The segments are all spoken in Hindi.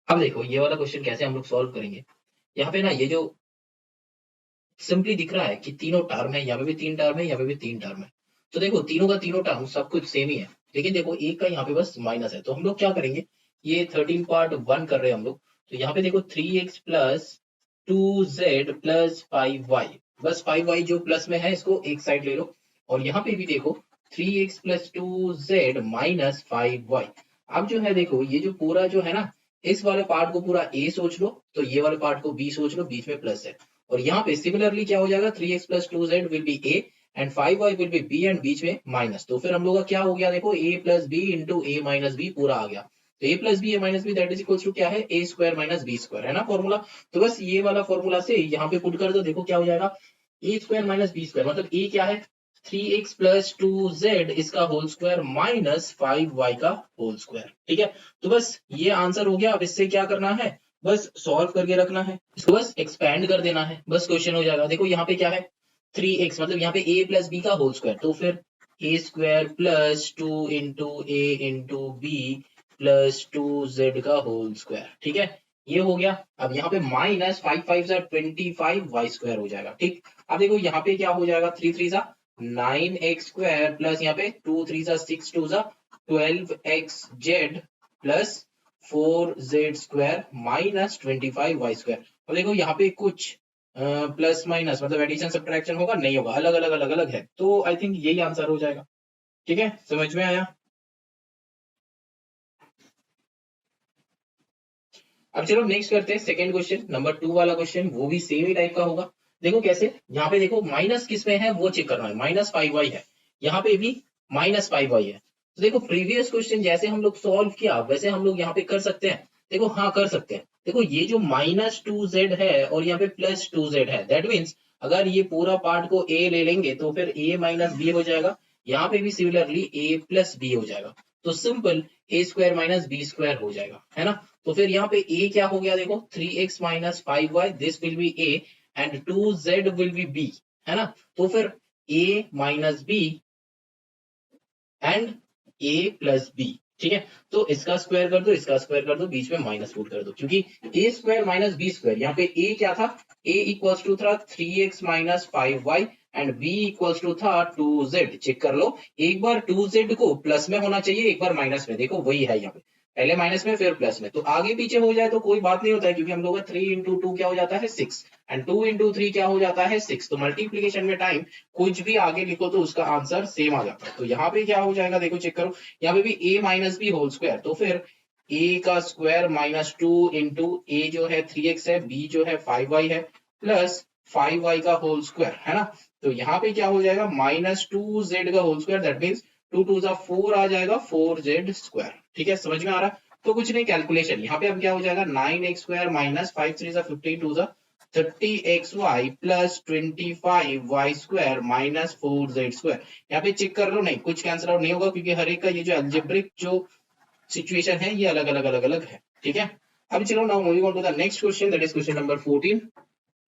अब देखो ये वाला क्वेश्चन कैसे हम लोग सॉल्व करेंगे। यहाँ पे ना ये जो सिंपली दिख रहा है कि तीनों टर्म है, यहाँ पे भी तीन टर्म है, यहाँ पे भी तीन टर्म है। तो देखो तीनों का तीनों टर्म सब कुछ सेम ही है, लेकिन देखो एक का यहाँ पे बस माइनस है। तो हम लोग क्या करेंगे, ये 13 पार्ट 1 कर रहे हैं हम लोग। तो यहाँ पे देखो 3x plus 2z plus 5y, बस 5y जो प्लस में है इसको एक साइड ले लो। और यहाँ पे भी देखो 3x plus 2z minus 5y। अब जो है देखो ये जो पूरा जो है ना, इस वाले पार्ट को पूरा a सोच लो, तो ये वाले पार्ट को b सोच लो, बीच में प्लस है। और यहाँ पे सिमिलरली क्या हो जाएगा, 3x plus 2z will be a and 5y will be b and बीच में माइनस। तो फिर हम लोग का क्या हो गया देखो, a plus B into A minus B पूरा आ गया। तो a plus B A minus B that is equal to क्या है, a square minus B square, है ना फॉर्मूला। तो बस ये वाला फॉर्मूला से यहाँ पे पुट कर दो, देखो क्या हो जाएगा, a square minus B square मतलब a क्या है, 3x प्लस 2z इसका होल स्क्वायर माइनस 5y का होल स्क्वायर। ठीक है, तो बस ये आंसर हो गया। अब इससे क्या करना है, बस सॉल्व करके रखना है, इसको बस एक्सपेंड कर देना है, बस क्वेश्चन हो जाएगा। देखो यहाँ पे क्या है, 3x मतलब यहाँ पे a प्लस बी का होल स्क्वायर, तो फिर a square plus 2 into A into B plus 2z का होल स्क्वायर। ठीक है, ये हो गया। अब यहाँ पे माइनस 5 5 जा 25 वाई स्क्वायर हो जाएगा। ठीक, अब देखो यहाँ पे क्या हो जाएगा, 3 3 जा 9x स्क्वायर प्लस यहाँ पे 2 3 जा 6 2 जा 12xz plus 4z square minus 25y square. और देखो यहाँ पे कुछ प्लस माइनस मतलब एडिशन सब्ट्रैक्शन होगा, नहीं होगा, अलग अलग अलग अलग है। तो आई थिंक यही आंसर हो जाएगा। ठीक है, समझ में आया। अब चलो नेक्स्ट करते हैं सेकंड क्वेश्चन, नंबर 2 वाला क्वेश्चन, वो भी सेम ही टाइप का होगा। देखो कैसे, यहाँ पे देखो माइनस किस में है वो चेक करना है, माइनस 5y है, यहाँ पे भी माइनस 5y है। तो देखो प्रीवियस क्वेश्चन जैसे हम लोग सॉल्व किया वैसे हम लोग यहाँ पे कर सकते हैं। देखो हाँ कर सकते हैं। देखो ये जो माइनस 2z है और यहाँ पे प्लस 2z है, दैट मीन्स अगर ये पूरा पार्ट को a ले लेंगे तो फिर a माइनस बी हो जाएगा, यहाँ पे भी सिमिलरली a प्लस बी हो जाएगा। तो simple a square minus B square हो जाएगा, है ना। तो फिर यहाँ पे a क्या हो गया देखो, 3x minus 5y this will be a and 2z will be b, है ना। तो फिर a minus b and a plus b। ठीक है, तो इसका स्क्वायर कर दो, इसका स्क्वायर कर दो, बीच में माइनस पुट कर दो, क्योंकि a square minus B square, यहाँ पे a क्या था, a इक्वल्स टू था 3x minus 5y and b equals to था 2z। चेक कर लो, एक बार 2z को प्लस में होना चाहिए, एक बार माइनस में, देखो वही है यहाँ पे, पहले माइनस में फिर प्लस में। तो आगे पीछे हो जाए तो कोई बात नहीं होता है, क्योंकि हम लोग का 3 इंटू 2 क्या हो जाता है 6 एंड 2 इंटू 3 क्या हो जाता है 6। तो मल्टीप्लीकेशन में टाइम कुछ भी आगे लिखो तो उसका आंसर सेम आ जाता है। तो यहाँ पे क्या हो जाएगा देखो, चेक करो, यहाँ पे भी a minus B whole square, तो फिर a का स्क्वायर माइनस 2 इंटू ए जो है 3x है, b जो है 5y है, प्लस 5y का होल स्क्वायर, है ना। तो यहाँ पे क्या हो जाएगा, माइनस 2z का होल स्क्वायर, दैट मीन्स 2 2 जा 4 आ जाएगा, 4z स्क्वायर। ठीक है, समझ में आ रहा है। तो कुछ नहीं, कैलकुलेशन यहाँ पे अब क्या हो जाएगा, 9x स्क्वायर माइनस 5 3 जा 15 2 जा 30xy plus 25y square minus 4z square. यहाँ पे चेक कर लो, नहीं कुछ कैंसिल आउट नहीं होगा, क्योंकि हर एक का ये जो अलजेब्रिक जो सिचुएशन है ये अलग अलग अलग अलग है। ठीक है, अब चलो now moving on to the next question, that is question number 14।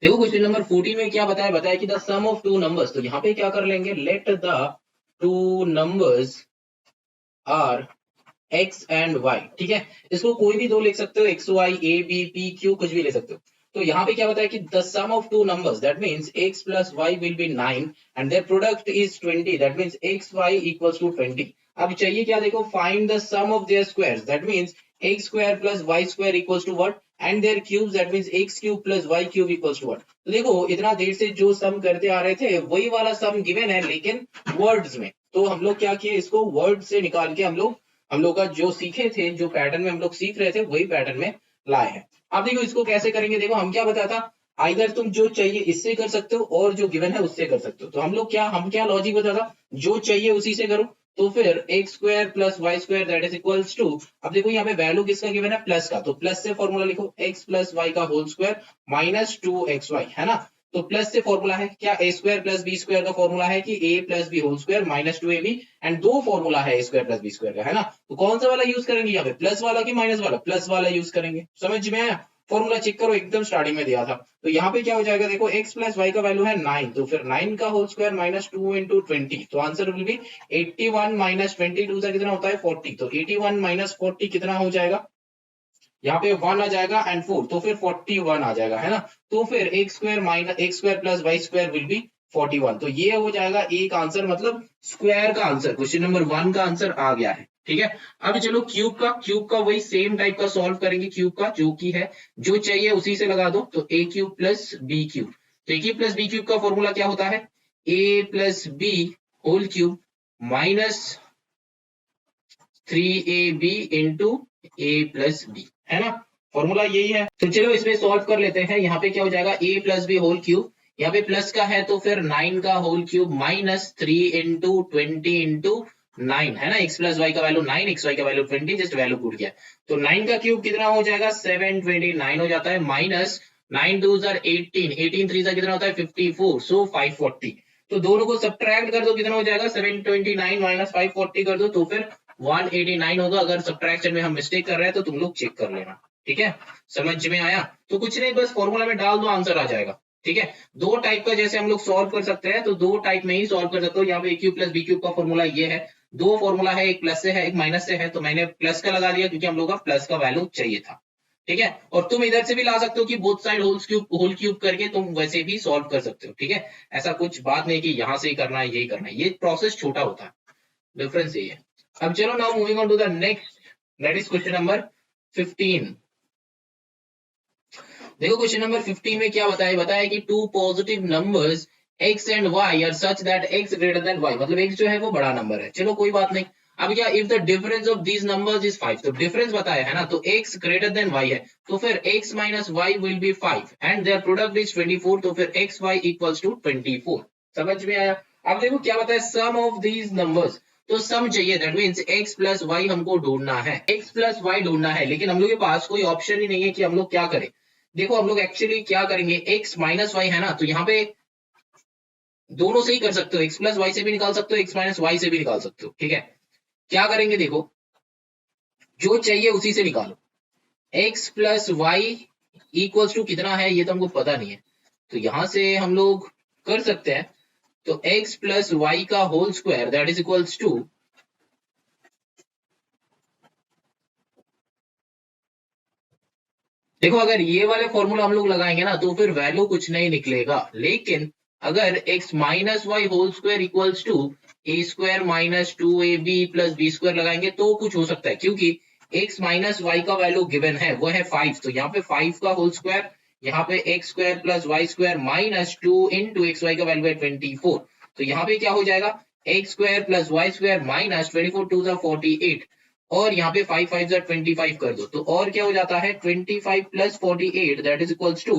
देखो क्वेश्चन नंबर 14 में क्या बताया, बताया कि the sum of two numbers. तो यहाँ पे क्या कर लेंगे, let the two numbers are X and Y. ठीक है, इसको कोई भी दो लिख सकते हो, X Y A B P Q कुछ भी ले सकते हो। तो यहाँ पे क्या बताया कि the sum of two numbers that means x plus Y will be 9 and their product is 20, that means X Y equals to 20। अब चाहिए क्या देखो, find the sum of their squares, that means X square plus Y square equals to what and their cubes, that means x cube plus Y cube equals to what. तो देखो इतना देर से जो सम करते आ रहे थे वही वाला सम गिवन है, लेकिन वर्ड्स में। तो हम लोग क्या किए, इसको वर्ड से निकाल के हम लोग का जो सीखे थे, जो पैटर्न में हम लोग सीख रहे थे वही पैटर्न में लाए हैं। अब देखो इसको कैसे करेंगे, देखो हम क्या बताया था, आइदर तुम जो चाहिए इससे कर सकते हो और जो गिवन है उससे कर सकते हो। तो हम क्या लॉजिक बताया था, जो चाहिए उसी से करो। तो फिर X square plus Y square that is equals to, अब देखो यहाँ पे वैल्यू किसका गिवन है, प्लस का, तो प्लस से फॉर्मूला लिखो, एक्स प्लस वाई का होल स्क्वायर माइनस 2xy, है ना। तो प्लस से फॉर्मूला है क्या, a square plus b square का फॉर्मूला है कि a plus B whole square minus 2ab, and दो फॉर्मूला है a square plus b square का, है ना। तो कौन सा वाला यूज करेंगे यहाँ पे, प्लस वाला कि माइनस वाला, प्लस वाला यूज करेंगे। समझ में आया, फॉर्मूला चेक करो, एकदम स्टार्टिंग में दिया था। तो यहाँ पे क्या हो जाएगा देखो, x प्लस वाई का वैल्यू है 9, तो फिर 9 का होल स्क्वायर माइनस 2 इंटू 20, तो आंसर विल बी 81 माइनस 22 से कितना होता है 40। तो 81 माइनस 40 कितना हो जाएगा, यहाँ पे 1 आ जाएगा एंड 4, तो फिर 41 आ जाएगा, है ना। तो फिर x square plus Y square will be 41। तो ये हो जाएगा एक आंसर, मतलब स्क्वायर का आंसर, क्वेश्चन नंबर 1 का आंसर आ गया है, ठीक है। अब चलो क्यूब का वही सेम टाइप का सॉल्व करेंगे। क्यूब का जो की है, जो चाहिए उसी से लगा दो। तो a cube plus b cube, तो a cube plus b cube का फॉर्मूला क्या होता है, a plus B whole cube minus 3ab into a plus b, है ना। फॉर्मूला यही है। तो चलो इसमें सॉल्व कर लेते हैं। यहाँ पे क्या हो जाएगा, a plus B whole cube, यहाँ पे प्लस का है तो फिर 9 का whole cube minus 3 into 20 into 9, है ना। x प्लस वाई का वैल्यू 9, x वाई का वैल्यू 20, जस्ट वैल्यू पुट किया। तो 9 का क्यूब कितना हो जाएगा, 729 हो जाता है, माइनस 9 2 18, 18 3 कितना होता है 54, सो 540। तो दोनों को सब्ट्रैक्ट कर दो, कितना हो जाएगा 729 माइनस 540 कर दो, तो फिर 189 होगा। अगर सब्ट्रैक्शन में हम मिस्टेक कर रहे हैं तो तुम लोग चेक कर लेना, ठीक है। समझ में आया। तो कुछ नहीं, बस फॉर्मूला में डाल दो, आंसर आ जाएगा, ठीक है। दो टाइप का जैसे हम लोग सॉल्व कर सकते हैं, तो दो टाइप में ही सॉल्व कर सकते हो। यहाँ पे ए क्यूब प्लस बी क्यूब का फॉर्मूला ये है, दो फॉर्मूला है, एक प्लस से है एक माइनस से है। तो मैंने प्लस का लगा दिया क्योंकि हम लोग का प्लस का वैल्यू चाहिए था, ठीक है। और तुम इधर से भी ला सकते हो कि बोथ साइड होल क्यूब करके तुम वैसे भी सॉल्व कर सकते हो, ठीक है। ऐसा कुछ बात नहीं कि यहाँ से ही करना है यही करना है, ये प्रोसेस छोटा होता है, डिफरेंस यही है। अब चलो now moving on to the next, that is question number 15। देखो क्वेश्चन नंबर 15 में क्या बताया कि two positive numbers x and y are such that x greater than y, मतलब x जो है वो बड़ा नंबर है। चलो कोई बात नहीं। अब क्या, if the difference of these numbers is 5, तो डिफरेंस बताया है ना, तो x ग्रेटर देन y है, तो फिर x minus y will be 5 and their product is 24, तो फिर x y इक्वल्स टू 24। समझ में आया। अब देखो क्या बताया, सम ऑफ दीज नंबर्स, तो सम चाहिए, that means x plus y हमको ढूंढना है, x प्लस वाई ढूंढना है। लेकिन हम लोग के पास कोई ऑप्शन ही नहीं है कि हम लोग क्या करें। देखो हम लोग एक्चुअली क्या करेंगे, x माइनस वाई है ना, तो यहाँ पे दोनों से ही कर सकते हो, x प्लस वाई से भी निकाल सकते हो, x माइनस वाई से भी निकाल सकते हो, ठीक है। क्या करेंगे, देखो जो चाहिए उसी से निकालो। x plus y equals to कितना है ये तो हमको पता नहीं है, तो यहां से हम लोग कर सकते हैं। तो x प्लस वाई का whole square that is equals to, देखो अगर ये वाले फॉर्मूला हम लोग लगाएंगे ना तो फिर वैल्यू कुछ नहीं निकलेगा। लेकिन अगर x minus y whole square equals to a square minus 2ab plus b square लगाएंगे तो कुछ हो सकता है, क्योंकि x माइनस वाई का वैल्यू गिवन है वो है 5, तो यहाँ पे 5 का होल स्क्वायर, यहाँ पे x square plus Y square minus 2 into x y का वैल्यू है 24, तो यहाँ पे क्या हो जाएगा, x square plus Y square minus 24 two 48, और यहाँ पे 5 5 25 कर दो, तो और क्या हो जाता है 25 plus 48 that is equals to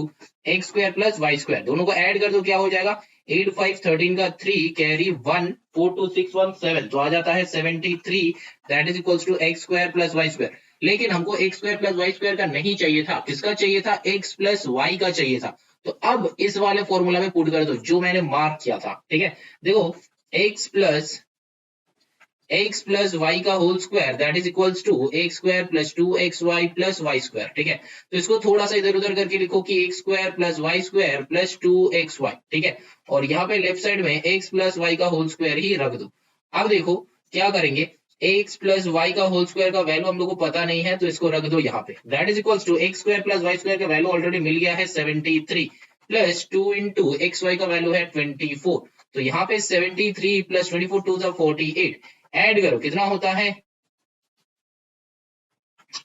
x square plus Y square, दोनों को ऐड कर दो, क्या हो जाएगा 8 5 13 का 3 कैरी 1 4 2 6 1 7, तो आ जाता है 73 that is equals to x square plus Y square. लेकिन हमको x square plus Y square का नहीं चाहिए था, किसका चाहिए था, एक्स प्लस वाई का चाहिए था। तो अब इस वाले फॉर्मूला में पुट कर दो जो मैंने मार्क किया था, ठीक है। देखो x प्लस वाई का whole square that is equals to x square plus 2xy plus Y square, ठीक है। तो इसको थोड़ा सा इधर उधर करके लिखो कि x square plus Y square plus 2xy, ठीक है। और यहाँ पे लेफ्ट साइड में x प्लस वाई का होल स्क्वायर ही रख दो। अब देखो क्या करेंगे, x प्लस वाई का होल स्क्वायर का वैल्यू हम लोग को पता नहीं है, तो इसको रख दो यहाँ पे, that is equals to x square plus Y square का वैल्यू ऑलरेडी मिल गया है 73 प्लस 2 इंटू एक्स वाई का वैल्यू है 24, तो यहाँ पे 73 प्लस 24 टू 48, ऐड करो कितना होता है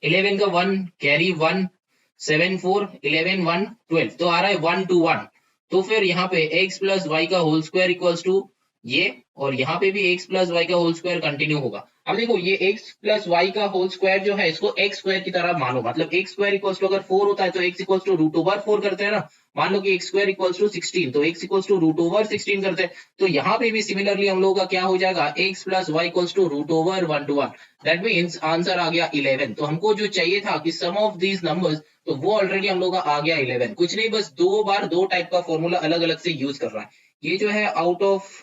11 का 1 कैरी 1 7 4 11 1 12, तो आ रहा है 1 to 1, तो फिर यहाँ पे x प्लस वाई का होल स्क्वायर इक्वल्स टू ये, और यहाँ पे भी x प्लस वाई का होल स्क्वायर कंटिन्यू होगा। अब देखो ये x प्लस वाई का होल स्क्वायर जो है इसको x स्क्वायर की तरह मानो, मतलब x स्क्वायर इक्वल्स टू अगर 4 होता है तो x equals to root over 4 करते हैं ना, मान लो कि x स्क्वायर इक्वल्स टू 16, तो x equals to root over 16 करते हैं, तो यहाँ पे भी सिमिलरली हम लोगों का क्या हो जाएगा x plus y equals to root over 1 to 1, that means answer आ गया 11। तो हमको जो चाहिए था कि सम ऑफ दीज नंबर्स, तो वो ऑलरेडी हम लोग का आ गया 11। कुछ नहीं, बस दो बार दो टाइप का फॉर्मूला अलग अलग से यूज कर रहा है। ये जो है आउट ऑफ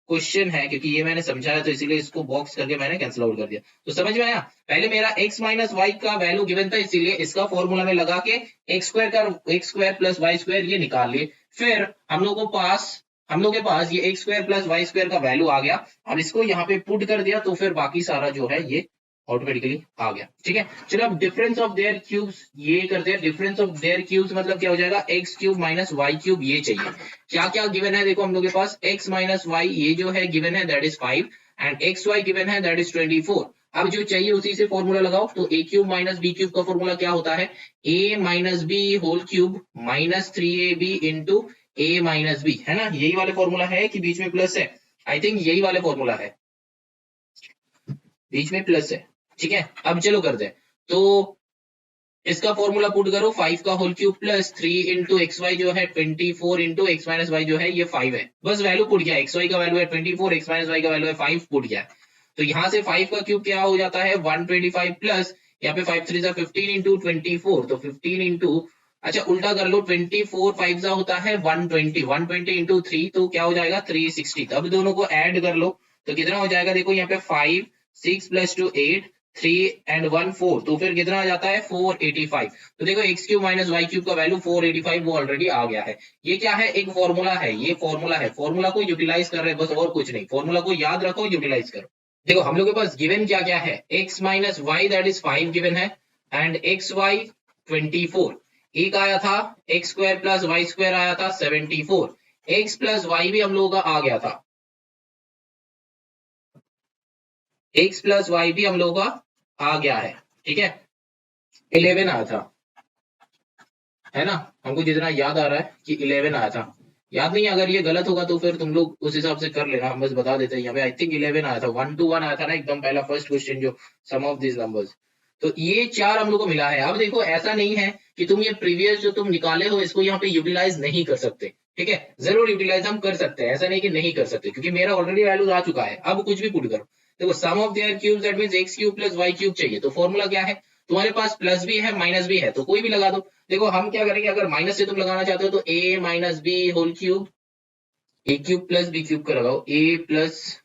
क्वेश्चन है, क्योंकि ये मैंने समझाया तो इसीलिए इसको बॉक्स करके मैंने कैंसिल आउट कर दिया। तो समझ में आया, पहले मेरा x माइनस वाई का वैल्यू गिवन था, इसीलिए इसका फॉर्मूला में लगा के x square plus Y square ये निकाल लिए। फिर हम लोग के पास ये x square plus Y square का वैल्यू आ गया। अब इसको यहाँ पे पुट कर दिया, तो फिर बाकी सारा जो है ये ऑटोमेटिकली आ गया। ठीक है, चलो अब डिफरेंस ऑफ देयर क्यूब्स ये करते हैं। डिफरेंस ऑफ देयर क्यूब्स मतलब क्या हो जाएगा, x cube minus y cube, ये चाहिए। क्या क्या गिवन है देखो हम लोग के पास, एक्स माइनस वाई ये जो है गिवन है that is 5 and x y given है दैट इज 24। अब जो चाहिए उसी से फॉर्मूला लगाओ, तो a cube minus b cube का फॉर्मूला क्या होता है, a minus B whole cube minus 3ab into A minus b, है ना, यही वाले फॉर्मूला है कि बीच में प्लस है, आई थिंक यही वाले फॉर्मूला है, बीच में प्लस है। ठीक है, अब चलो करते हैं, तो इसका फॉर्मूला पुट करो, 5 का whole cube plus 3 into x y जो है 24 इंटू एक्स माइनस वाई जो है ये 5 है, बस वैल्यू पुट किया, एक्स वाई का वैल्यू है 24, एक्स माइनस वाई का वैल्यू है 5 पुट किया। तो यहाँ से 5 का क्यूब क्या हो जाता है 125 प्लस यहाँ पे 5 3 15 इंटू 24, तो 15 इंटू, अच्छा उल्टा कर लो, 24 5 होता है 120, 120 इंटू 3 तो क्या हो जाएगा 360। अब दोनों को ऐड कर लो तो कितना हो जाएगा, देखो यहाँ पे 5 6 प्लस 2 8 3 एंड 1 4, तो फिर कितना आ जाता है 485। तो देखो x cube minus y cube का वैल्यू 485 वो ऑलरेडी आ गया है। ये क्या है, एक फॉर्मूला है, ये फॉर्मूला है, फॉर्मूला को यूटिलाइज कर रहे हैं बस, और कुछ नहीं, फॉर्मूला को याद रखो यूटिलाइज करो। देखो हम लोग के पास गिवन क्या क्या है, x minus y that is 5 given है एंड एक्स वाई 24, एक आया था x square plus Y square आया था 74, एक्स प्लस वाई भी हम लोगों का आ गया था, एक्स प्लस वाई भी हम लोगों का आ गया है। ठीक है, 11 आया था, है ना, हमको जितना याद आ रहा है कि 11 आया था, याद नहीं, अगर ये गलत होगा तो फिर तुम लोग उस हिसाब से कर लेना, हम बस बता देते हैं यहाँ पे आई थिंक 11 आया था, 1 to 1 आया था ना एकदम पहला फर्स्ट क्वेश्चन जो सम ऑफ दिस नंबर्स, तो ये 4 हम लोग को मिला है। अब देखो ऐसा नहीं है कि तुम ये प्रीवियस जो तुम निकाले हो इसको यहाँ पे यूटिलाइज नहीं कर सकते, ठीक है, जरूर यूटिलाइज हम कर सकते हैं, ऐसा नहीं कि नहीं कर सकते, क्योंकि मेरा ऑलरेडी वैल्यूज आ चुका है। अब कुछ भी पुट करो, देखो sum of their cubes that means x cube plus Y cube चाहिए, तो फॉर्मूला क्या है, तुम्हारे पास प्लस भी है माइनस भी है, तो कोई भी लगा दो। देखो हम क्या करेंगे, अगर माइनस से तुम लगाना चाहते हो तो a minus B whole cube, a cube plus b cube का लगाओ, a plus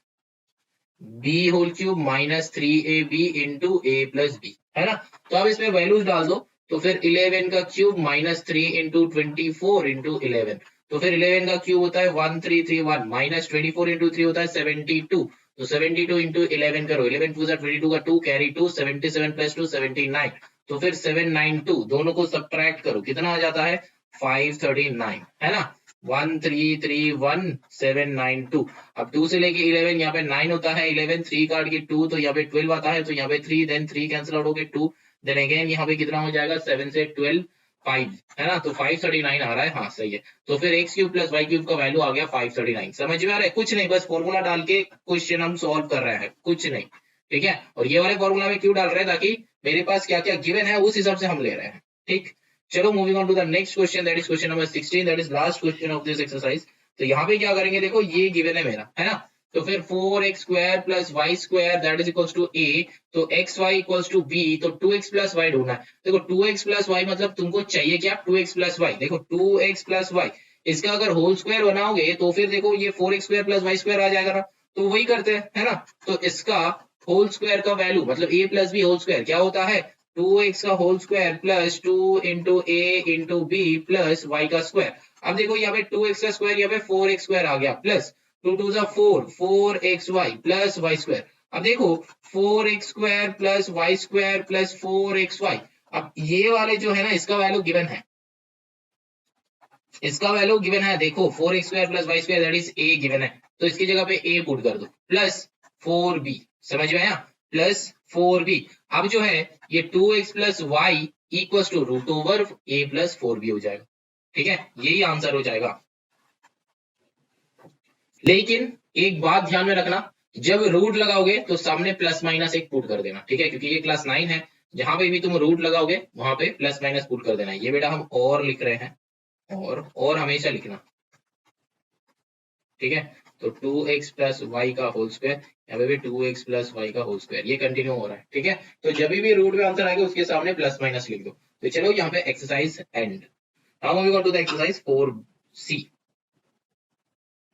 B whole cube minus 3ab into a plus b, है ना। तो अब इसमें वैल्यूज डाल दो, तो फिर 11 का क्यूब माइनस 3 इंटू 24 इंटू 11, तो फिर 11 का क्यूब होता है 1331 माइनस 24 इंटू 3 होता है 72, तो 72 इंटू 11 करो, 11 2 22 का 2 कैरी 2, 77 प्लस 2 79, तो फिर 792 दोनों को सब्ट्रैक्ट करो, कितना आ जाता है 539, है ना, 1331792। अब 2 से लेके 11 यहाँ पे 9 होता है, 11 3 काट के 2 तो यहाँ पे 12 आता है, तो यहाँ पे 3 देन 3 कैंसिल आउट हो गए 2, देन अगेन यहाँ पे कितना हो जाएगा 7 से 12 5, है ना, तो 539 आ रहा है, हाँ सही है। तो फिर x cube plus Y cube का वैल्यू आ गया 539, समझ में आ रहा है, कुछ नहीं, बस फॉर्मूला डाल के क्वेश्चन हम सॉल्व कर रहे हैं, कुछ नहीं, ठीक है। और ये वाले फॉर्मूला में क्यों डाल रहे हैं, ताकि मेरे पास क्या क्या गिवन है उस हिसाब से हम ले रहे हैं, ठीक। चलो moving on to the next question, that is question number 16, that is last question of this exercise. तो यहाँ पे क्या करेंगे, देखो ये गिवन है मेरा, है ना, तो फिर 4x square plus Y square that is equals to a, तो x y equals to b, तो 2x प्लस y ढूंढना है। देखो 2x प्लस y मतलब तुमको चाहिए क्या, 2x प्लस y, देखो 2x प्लस y, इसका अगर होल स्क्वायर बनाओगे तो फिर देखो ये 4x square plus Y square आ जाएगा ना, तो वही करते हैं, है ना। तो इसका होल स्क्वायर का वैल्यू मतलब a plus B whole square क्या होता है, 2x का whole square plus 2 into a into B plus y का स्क्वायर। अब देखो यहाँ पे 2x का स्क्वायर, यहाँ पे 4x स्क्वायर आ गया, plus 2 2 4 4xy plus y square. अब देखो 4x square plus y square plus 4xy, अब ये वाले जो है ना इसका वैल्यू गिवन है, इसका वैल्यू गिवन है, देखो 4x square plus y square that is a given है, तो इसकी जगह पे a पुट कर दो प्लस 4b, समझ में आया, प्लस 4b। अब जो है ये 2x plus y equal to root over a plus 4b हो जाएगा, ठीक है, यही आंसर हो जाएगा। लेकिन एक बात ध्यान में रखना, जब रूट लगाओगे तो सामने प्लस माइनस एक पुट कर देना, ठीक है, क्योंकि ये क्लास 9 है, जहां पे भी तुम रूट लगाओगे वहां पे प्लस माइनस पुट कर देना। ये बेटा हम और लिख रहे हैं, और हमेशा लिखना, ठीक है। तो 2x प्लस वाई का होल स्क्वायर, यहाँ पे भी 2x प्लस वाई का होल स्क्वायर, ये कंटिन्यू हो रहा है, ठीक है। तो जब भी रूट में आंसर आएगा उसके सामने प्लस माइनस लिख दो। तो चलो यहाँ पे exercise end, now moving on to the exercise 4c।